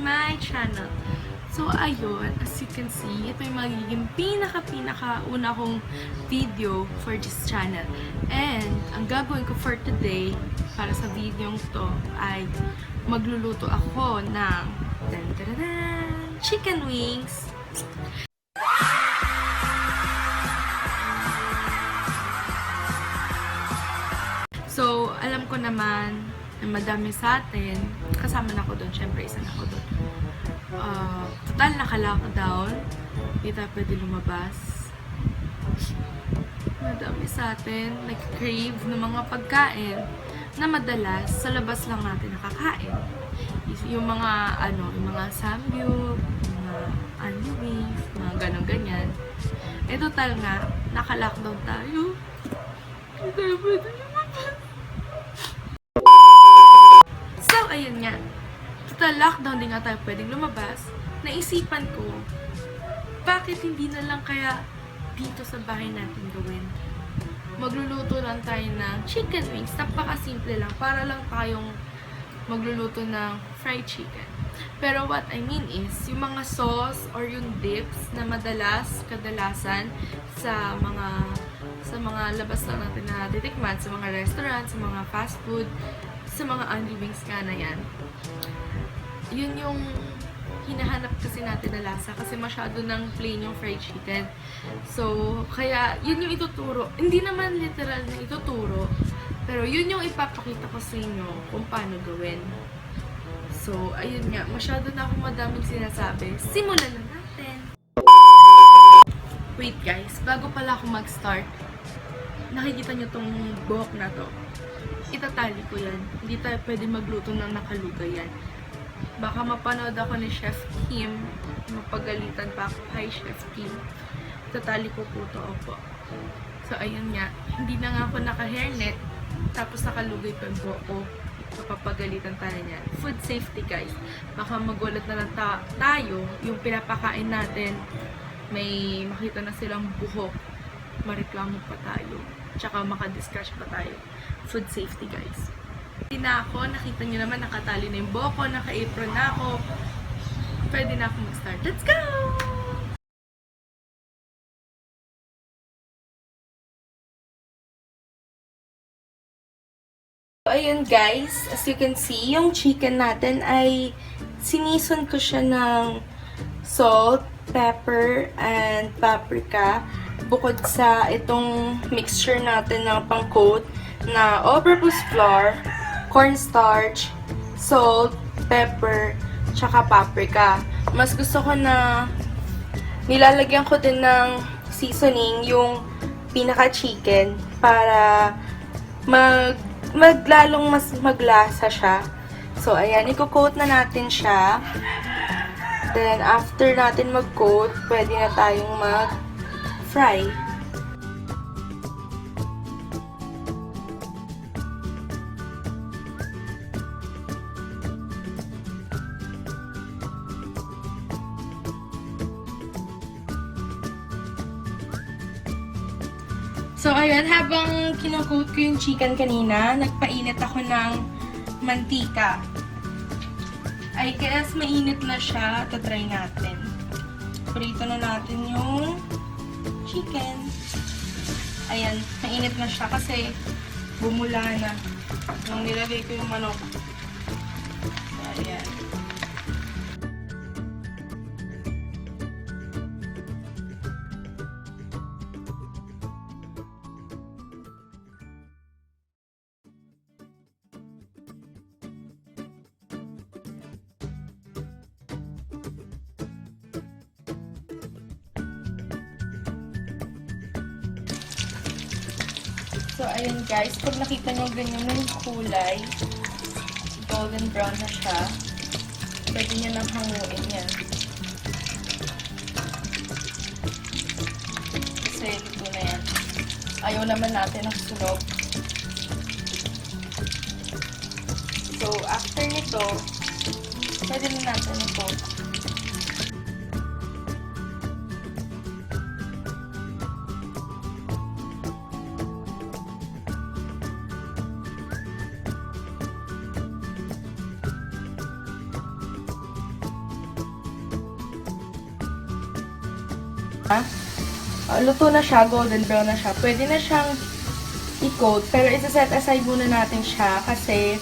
my channel. So, ayun, as you can see, ito yung magiging pinaka una kong video for this channel. And, ang gagawin ko for today, para sa video to, ay magluluto ako ng chicken wings. So, alam ko naman na madami sa atin. Kasama na ako doon. Siyempre, isa na ako doon. Total naka-lockdown. Hindi tayo pwede lumabas. Madami sa atin nag-crave ng mga pagkain na madalas sa labas lang natin nakakain. Yung mga, yung mga samgyup, mga anyway, mga ganun-ganyan. Total nga, naka-lockdown tayo. Hindi tayo pwede lumabas. So, ayun nga. Total lockdown, din nga tayo pwedeng lumabas. Naisipan ko, bakit hindi na lang kaya dito sa bahay natin gawin? Magluluto lang tayo ng chicken wings. Napaka-simple lang. Para lang tayong magluluto ng fried chicken. Pero what I mean is, yung mga sauce or yung dips na kadalasan sa mga labas na natin na titikman, sa mga restaurant, sa mga fast food, sa mga only wings nga na yan. Yun yung hinahanap kasi natin na lasa kasi masyado ng plain yung fried chicken. So, kaya yun yung ituturo. Hindi naman literal na ituturo, pero yun yung ipapakita ko sa inyo kung paano gawin. So, ayun nga. Masyado na akong madaming sinasabi. Simulan na natin! Wait guys, bago pala ako mag-start, nakikita nyo tong buhok na to. Itatali ko yan. Hindi tayo pwede magluto ng nakalugay yan. Baka mapanood ako ni Chef Kim. Mapagalitan pa ako. Hi, Chef Kim. Itatali ko po to, opo. So, ayun nga. Hindi na nga ako naka-hairnet. Tapos nakalugay pa yung buhok ko. Mapapagalitan tayo niyan. Food safety, guys. Baka magulat na lang tayo. Yung pinapakain natin, may makita na silang buhok. Mareklamo pa tayo. Tsaka makadiscuss pa tayo. Food safety, guys. Hindi na ako. Nakita nyo naman, nakatali na yung buhok ko. Naka-apron na ako. Pwede na ako mag-start. Let's go! So, ayun guys, as you can see, yung chicken natin ay sinison ko siya ng salt, pepper, and paprika. Bukod sa itong mixture natin ng pang-coat na all-purpose flour, cornstarch, salt, pepper, tsaka paprika. Mas gusto ko na nilalagyan ko din ng seasoning yung pinaka-chicken para maglalong mas maglasa siya. So, ayan, i-coat na natin siya. Then, after natin mag-coat, pwede na tayong mag-fry. So, ayan, habang kino-coat ko yung chicken kanina, nagpainit ako ng mantika. I guess mainit na siya. Tatry natin. Prito na natin yung chicken. Ayan, mainit na siya kasi bumula na nung nilagay ko yung manok. Ayan. So, ayun guys, pag nakita nyo ganyan na yung kulay, golden brown na siya, pwede nyo nang hanguin yan. Kasi ito na yan. Ayaw naman natin ng sunog. So, after nito, pwede na natin ito. Luto na siya, golden brown na siya. Pwede na siyang i-coat, pero isa-set aside muna natin siya kasi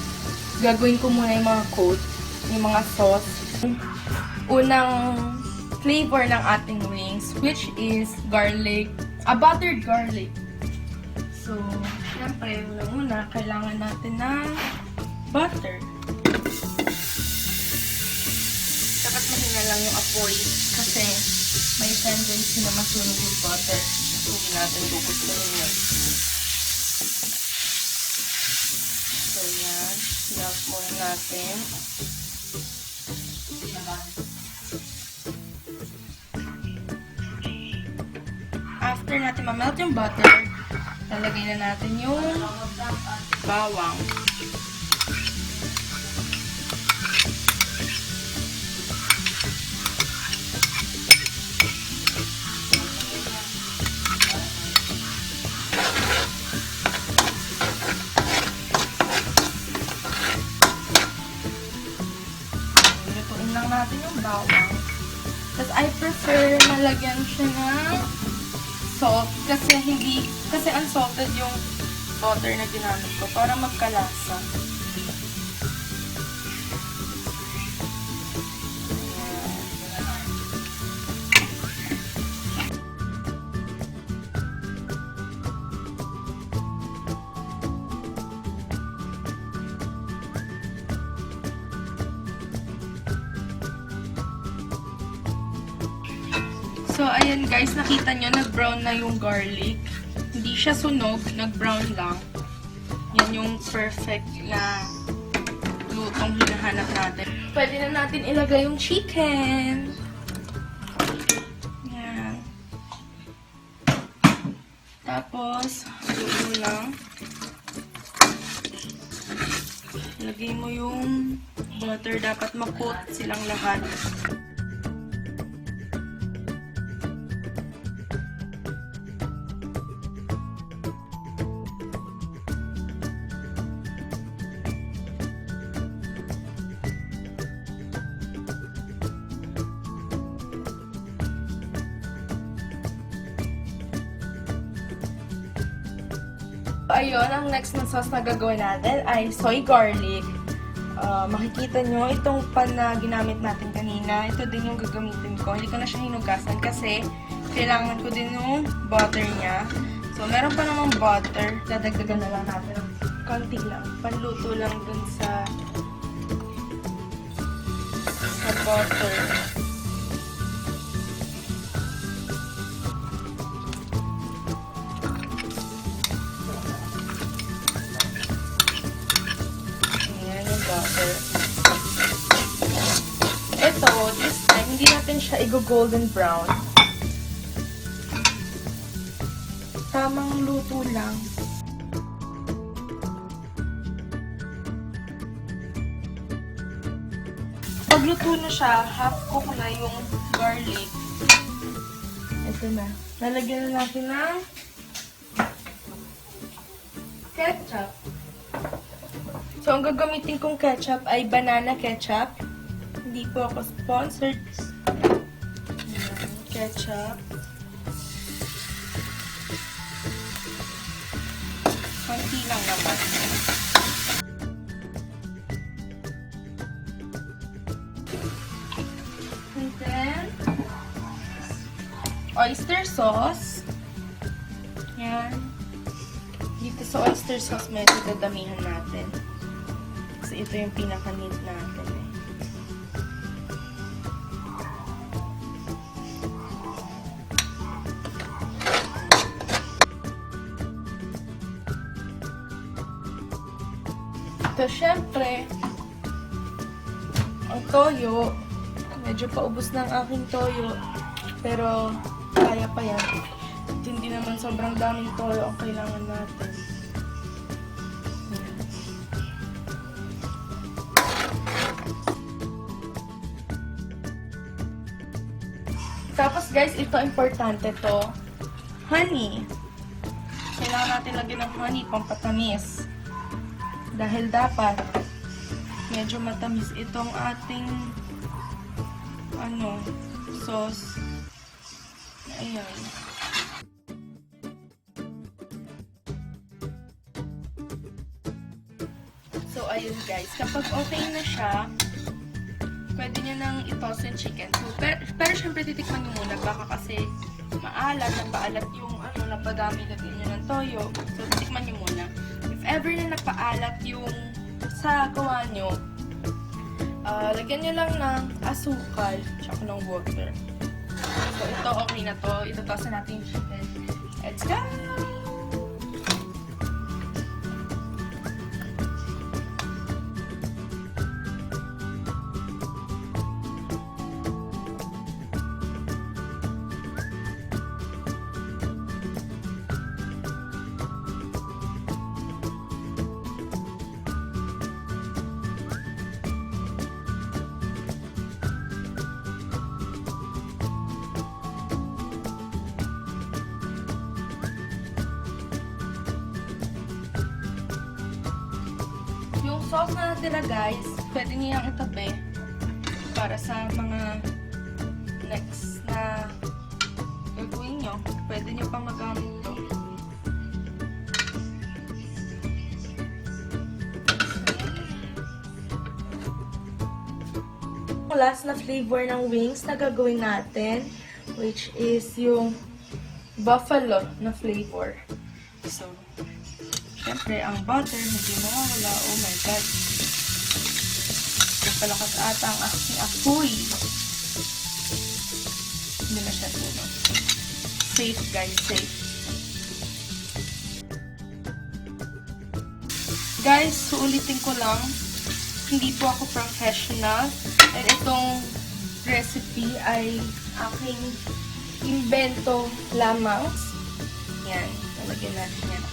gagawin ko muna yung mga coat, yung mga sauce. Unang flavor ng ating wings, which is garlic, buttered garlic. So, syempre, una kailangan natin ng butter. Dapat mahina lang yung apoy kasi may tendency na masunog yung butter. Hindi natin gugustuhin yun. So, yan. Melt muna natin. After natin ma-melt yung butter, lalagay na natin yung bawang. Lutuin lang natin yung bawang. Tapos I prefer malagyan siya ng salt kasi unsalted yung butter na ginamit ko para magkalasa. So, ayan guys, nakita nyo, nag-brown na yung garlic. Hindi siya sunog, nag-brown lang. Yan yung perfect na lutong hinahanap natin. Pwede na natin ilagay yung chicken. Yan. Tapos, luto lang. Ilagay mo yung butter. Dapat ma-coat silang lahat. Ayun, ang next na sauce na gagawin natin ay soy garlic. Makikita nyo, itong pan na ginamit natin kanina, ito din yung gagamitin ko. Hindi ko na siya hinugasan kasi kailangan ko din yung butter niya. So, meron pa namang butter. Dadagdagan na lang natin. Konti lang. Panluto lang dun sa butter. Ito, this time, hindi natin siya i-golden brown. Tamang luto lang. Pag luto na siya, half cook na yung garlic. Ito na. Lalagyan na natin ng ketchup. So, ang gagamitin kong ketchup ay banana ketchup. Hindi po ako sponsored. Ketchup. Konti lang naman. And then, oyster sauce. Yan. Dito sa oyster sauce, medyo dadamihan natin. Kasi ito yung pinaka-need natin eh. Ito, syempre, ang toyo, medyo paubos na ang aking toyo, pero kaya pa yan. At hindi naman sobrang daming toyo ang kailangan natin. Tapos guys, ito importante to, honey. Kailangan natin lagyan ng honey, pampatamis. Dahil dapat medyo matamis itong ating sauce. Ayan. So, ayun guys. Kapag okay na siya, pwede nyo nang i-toss yung chicken. So, pero syempre titikman nyo muna. Baka kasi maalat, napaalat yung napadami lagyan nyo ng toyo. So, titikman nyo muna. If ever na napaalat yung sa gawa nyo, lagyan nyo lang ng asukal tsaka ng water. So, ito okay na to. Ito-toss na natin yung chicken. Let's go! Yung sauce na natira guys, pwede niyo yung itabi para sa mga next na gagawin nyo. Pwede nyo pang magamit to. Last na flavor ng wings na gagawin natin, which is yung buffalo na flavor. So, siyempre, ang butter, hindi mawawala. Oh my God. Napalakas ata ang aking apoy. Hindi na siya tunog. Safe guys, safe. Guys, suulitin ko lang. Hindi po ako professional. And itong recipe ay aking invento lamang. Yan. Nalagyan natin yan.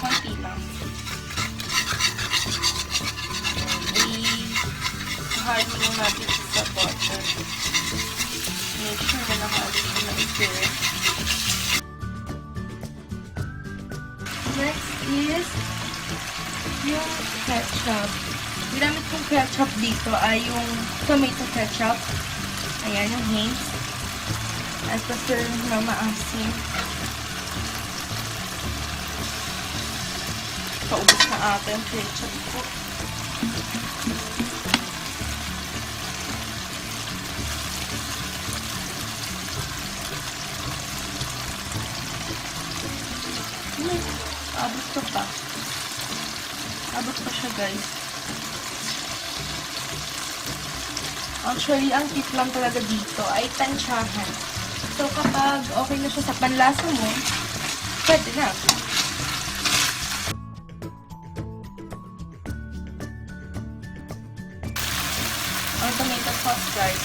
Konti lang. Nahalo lang natin sa butter. Make sure na nahalo siya na i-stir. Next is yung ketchup. Ginamit kong ketchup dito ay yung tomato ketchup. Ayan, yung Heinz. At prefer na maasim. Paubos na ata yung ketchup ko. Abot ko pa. Abot pa siya guys. Actually, ang tip lang talaga dito ay tansyahan. So, kapag okay na siya sa panlasa mo, pwede na. Ang tomato sauce guys.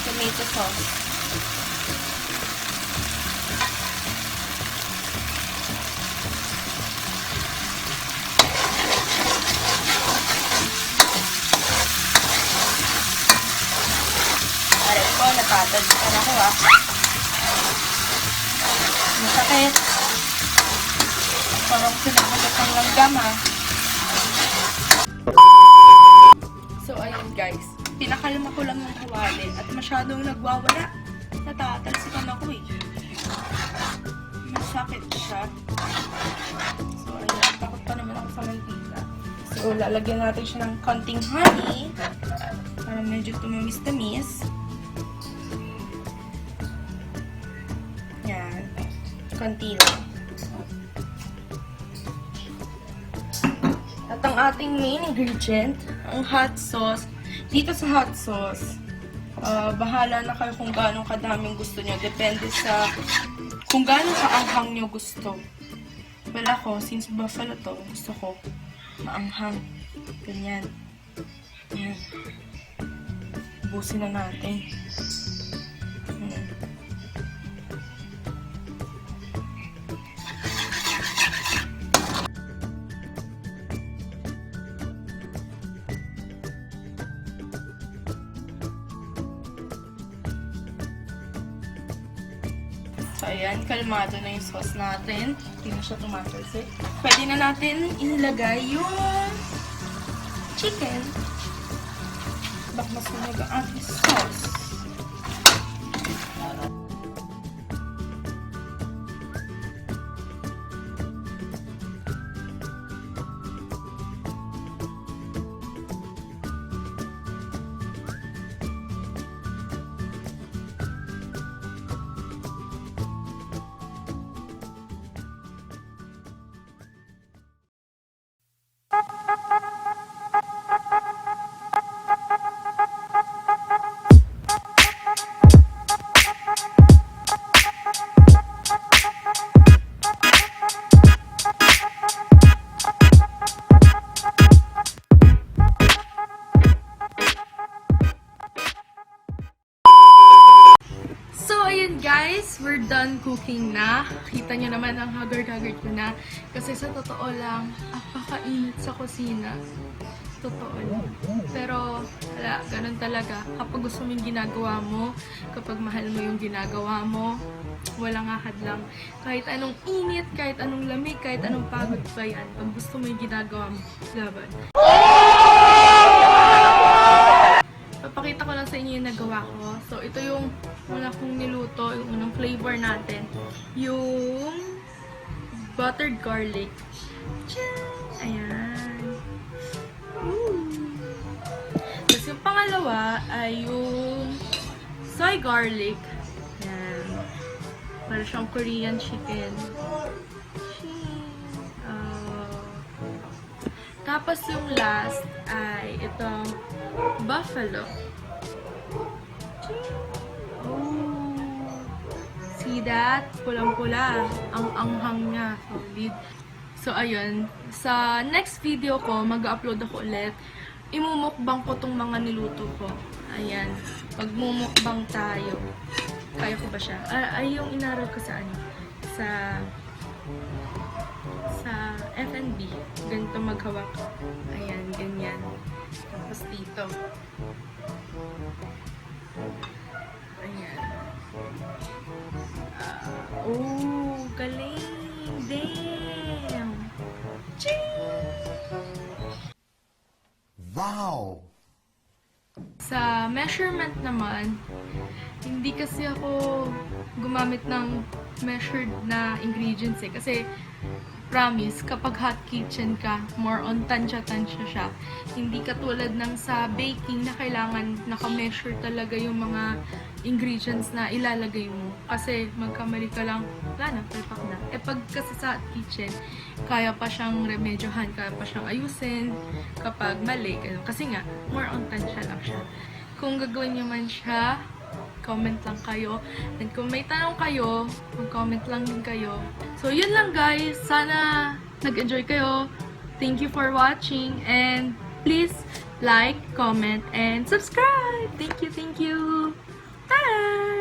Tomato sauce. Natatagpuan ako Masakit. Parang sinabagat ang langgam So ayun guys. Pinakalma ko lang ng kawali at masyadong nagwawala. Natatalsikan ako Masakit siya. So ayun. Takot pa naman ako sa mantika. So lalagyan natin siya ng konting honey. Para medyo tumamis-tamis. Konti lang. At ang ating main ingredient, ang hot sauce. Dito sa hot sauce, bahala na kayo kung gaano kadaming gusto nyo. Depende sa kung gaano kaanghang nyo gusto. Well ako, since buffalo to, gusto ko maanghang. Ganyan. Yan. Ubusin na natin. So, ayan, kalmado na yung sauce natin. Hindi na siya tumatalsik. Pwede na natin ilagay yung chicken. Bak masunog ang ating sauce. Guys, we're done cooking na. Kita nyo naman ang haggard-haggard ko na. Kasi sa totoo lang, apakainit sa kusina. Totoo lang. Pero, wala, ganun talaga. Kapag gusto mo yung ginagawa mo, kapag mahal mo yung ginagawa mo, walang ahadlang. Kahit anong init, kahit anong lamig, kahit anong pagod pa yan. Pag gusto mo yung ginagawa mo, laban. Papakita ko lang sa inyo yung nagawa ko. So, ito yung una kong niluto, yung unang flavor natin. Yung buttered garlic. Ayan. Tapos yung pangalawa ay yung soy garlic. Ayan. Para siyang Korean chicken. Tapos yung last ay itong buffalo. Oh, see that? Pulang-pula. Ang anghang niya. Solid. So, ayun. Sa next video ko, mag-upload ako ulit. Imumukbang ko tong mga niluto ko. Ayan. Pagmumukbang tayo. Kaya ko ba siya? Ay, yung inaral ko sa ano? Sa F&B. Ganito maghawak. Ayan, ganyan. Tapos dito. Ayan. Oh, galing! Damn! Wow! Sa measurement naman, hindi kasi ako gumamit ng measured na ingredients eh. Kasi promise, kapag hot kitchen ka, more on tansya-tansya siya. Hindi katulad ng sa baking na kailangan naka-measure talaga yung mga ingredients na ilalagay mo. Kasi magkamali ka lang, wala na, perfect na. Eh pag kasi sa hot kitchen, kaya pa siyang remedyohan, kaya pa siyang ayusin kapag mali. Kasi nga, more on tansya lang siya. Kung gagawin niyo man siya, comment lang kayo. And kung may tanong kayo, mag-comment lang din kayo. So, yun lang guys. Sana nag-enjoy kayo. Thank you for watching. And please like, comment, and subscribe. Thank you, thank you. Bye!